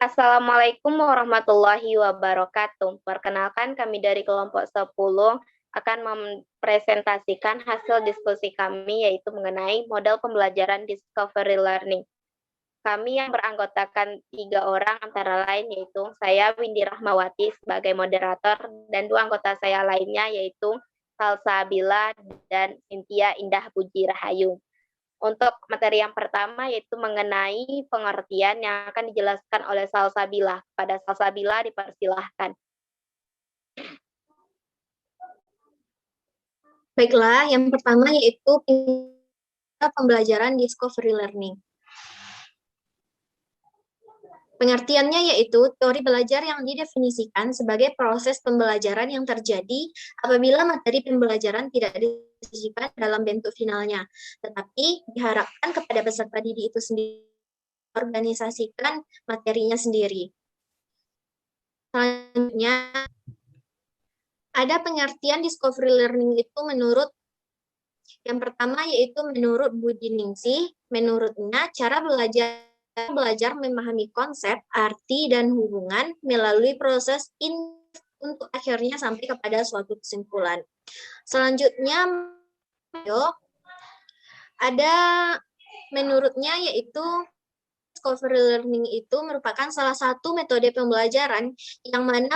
Assalamualaikum warahmatullahi wabarakatuh. Perkenalkan kami dari kelompok 10 akan mempresentasikan hasil diskusi kami yaitu mengenai model pembelajaran discovery learning. Kami yang beranggotakan 3 orang antara lain yaitu saya Windy Rahmawati sebagai moderator dan 2 anggota saya lainnya yaitu Salsabila dan Cynthia Indah Puji Rahayu. Untuk materi yang pertama yaitu mengenai pengertian yang akan dijelaskan oleh Salsabila. Pada Salsabila dipersilahkan. Baiklah, yang pertama yaitu pembelajaran discovery learning. Pengertiannya yaitu teori belajar yang didefinisikan sebagai proses pembelajaran yang terjadi apabila materi pembelajaran tidak disajikan dalam bentuk finalnya, tetapi diharapkan kepada peserta didik itu sendiri organisasikan materinya sendiri. Selanjutnya, ada pengertian discovery learning itu menurut yang pertama yaitu menurut Budi Ningsih, menurutnya cara belajar memahami konsep, arti, dan hubungan melalui proses untuk akhirnya sampai kepada suatu kesimpulan. Selanjutnya, ada menurutnya yaitu discovery learning itu merupakan salah satu metode pembelajaran yang mana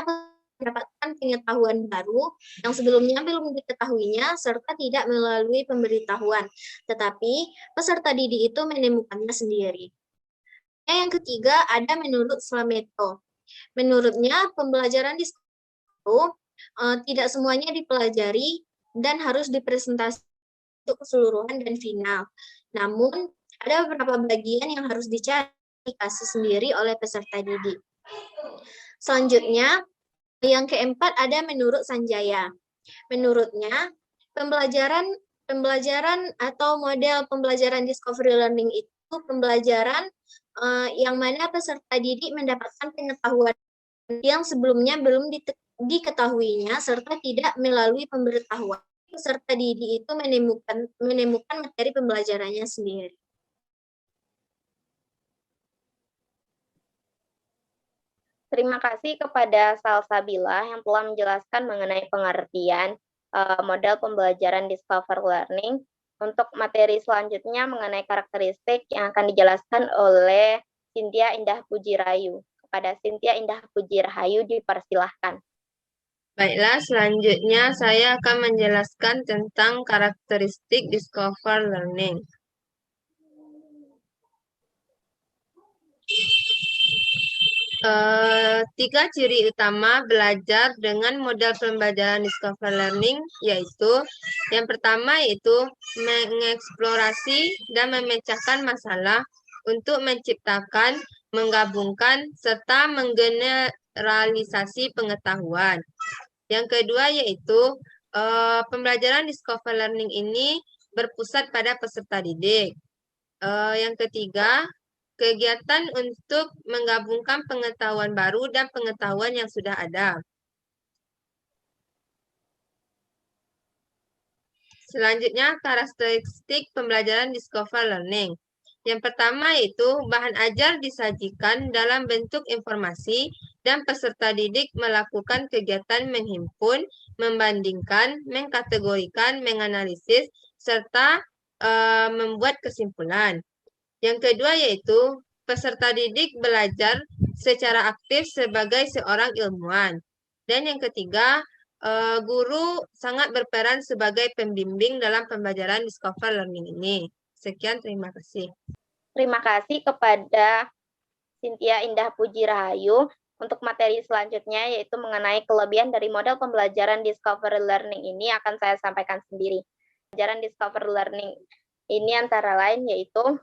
mendapatkan pengetahuan baru yang sebelumnya belum diketahuinya serta tidak melalui pemberitahuan, tetapi peserta didik itu menemukannya sendiri. Yang ketiga, ada menurut Slameto. Menurutnya, pembelajaran di sekolah tidak semuanya dipelajari dan harus dipresentasikan untuk keseluruhan dan final. Namun, ada beberapa bagian yang harus dicari dikasih sendiri oleh peserta didik. Selanjutnya, yang keempat ada menurut Sanjaya. Menurutnya, pembelajaran atau model pembelajaran discovery learning itu pembelajaran yang mana peserta didik mendapatkan pengetahuan yang sebelumnya belum diketahuinya serta tidak melalui pemberitahuan. Peserta didik itu menemukan materi pembelajarannya sendiri. Terima kasih kepada Salsabila yang telah menjelaskan mengenai pengertian model pembelajaran discovery learning. Untuk materi selanjutnya mengenai karakteristik yang akan dijelaskan oleh Cynthia Indah Puji Rahayu. Kepada Cynthia Indah Puji Rahayu dipersilahkan. Baiklah, selanjutnya saya akan menjelaskan tentang karakteristik discover learning. Tiga ciri utama belajar dengan model pembelajaran discover learning yaitu yang pertama yaitu mengeksplorasi dan memecahkan masalah untuk menciptakan, menggabungkan, serta menggeneralisasi pengetahuan. Yang kedua yaitu pembelajaran discover learning ini berpusat pada peserta didik. Yang ketiga, kegiatan untuk menggabungkan pengetahuan baru dan pengetahuan yang sudah ada. Selanjutnya, karakteristik pembelajaran discover learning. Yang pertama yaitu bahan ajar disajikan dalam bentuk informasi dan peserta didik melakukan kegiatan menghimpun, membandingkan, mengkategorikan, menganalisis, serta membuat kesimpulan. Yang kedua yaitu peserta didik belajar secara aktif sebagai seorang ilmuwan. Dan yang ketiga, guru sangat berperan sebagai pembimbing dalam pembelajaran discover learning ini. Sekian, terima kasih. Terima kasih kepada Cynthia Indah Puji Rahayu. Untuk materi selanjutnya yaitu mengenai kelebihan dari model pembelajaran discovery learning ini akan saya sampaikan sendiri. Pembelajaran discovery learning ini antara lain yaitu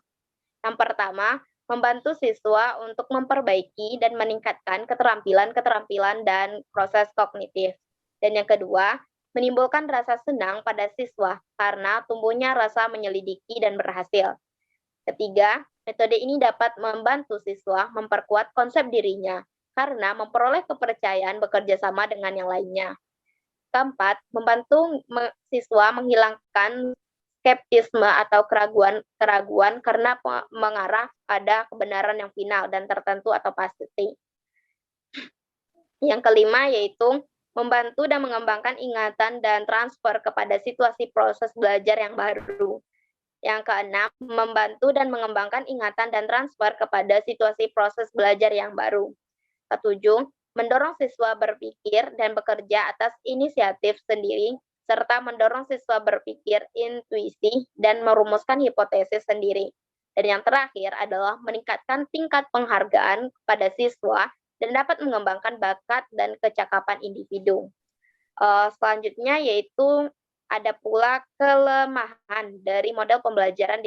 yang pertama, membantu siswa untuk memperbaiki dan meningkatkan keterampilan dan proses kognitif. Dan yang kedua, menimbulkan rasa senang pada siswa karena tumbuhnya rasa menyelidiki dan berhasil. Ketiga, metode ini dapat membantu siswa memperkuat konsep dirinya karena memperoleh kepercayaan bekerja sama dengan yang lainnya. Keempat, membantu siswa menghilangkan skeptisme atau keraguan karena mengarah pada kebenaran yang final dan tertentu atau pasti. Yang kelima yaitu membantu dan mengembangkan ingatan dan transfer kepada situasi proses belajar yang baru. Yang keenam, membantu dan mengembangkan ingatan dan transfer kepada situasi proses belajar yang baru. Ketujuh, mendorong siswa berpikir dan bekerja atas inisiatif sendiri, serta mendorong siswa berpikir intuisi dan merumuskan hipotesis sendiri. Dan yang terakhir adalah meningkatkan tingkat penghargaan kepada siswa dan dapat mengembangkan bakat dan kecakapan individu. Selanjutnya yaitu ada pula kelemahan dari model pembelajaran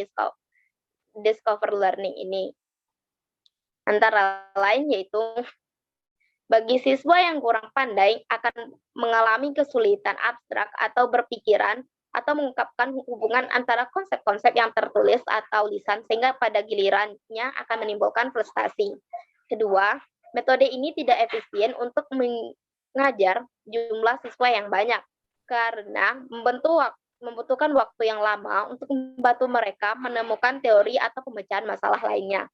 discover learning ini. Antara lain yaitu bagi siswa yang kurang pandai akan mengalami kesulitan abstrak atau berpikiran atau mengungkapkan hubungan antara konsep-konsep yang tertulis atau lisan sehingga pada gilirannya akan menimbulkan frustasi. Kedua, metode ini tidak efisien untuk mengajar jumlah siswa yang banyak karena membutuhkan waktu yang lama untuk membantu mereka menemukan teori atau pemecahan masalah lainnya.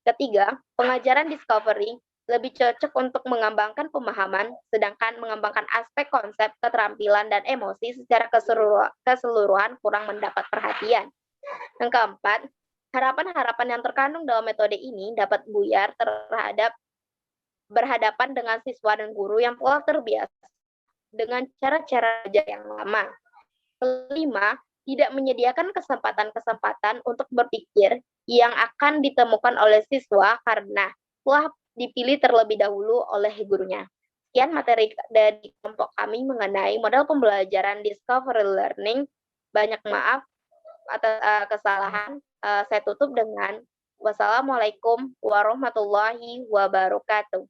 Ketiga, pengajaran discovery lebih cocok untuk mengembangkan pemahaman, sedangkan mengembangkan aspek konsep, keterampilan, dan emosi secara keseluruhan kurang mendapat perhatian. Yang keempat, harapan-harapan yang terkandung dalam metode ini dapat buyar berhadapan dengan siswa dan guru yang telah terbiasa dengan cara-cara belajar yang lama. Kelima, tidak menyediakan kesempatan-kesempatan untuk berpikir yang akan ditemukan oleh siswa karena telah dipilih terlebih dahulu oleh gurunya. Sekian materi dari kelompok kami mengenai model pembelajaran discovery learning. Banyak maaf atas kesalahan. Saya tutup dengan wassalamualaikum warahmatullahi wabarakatuh.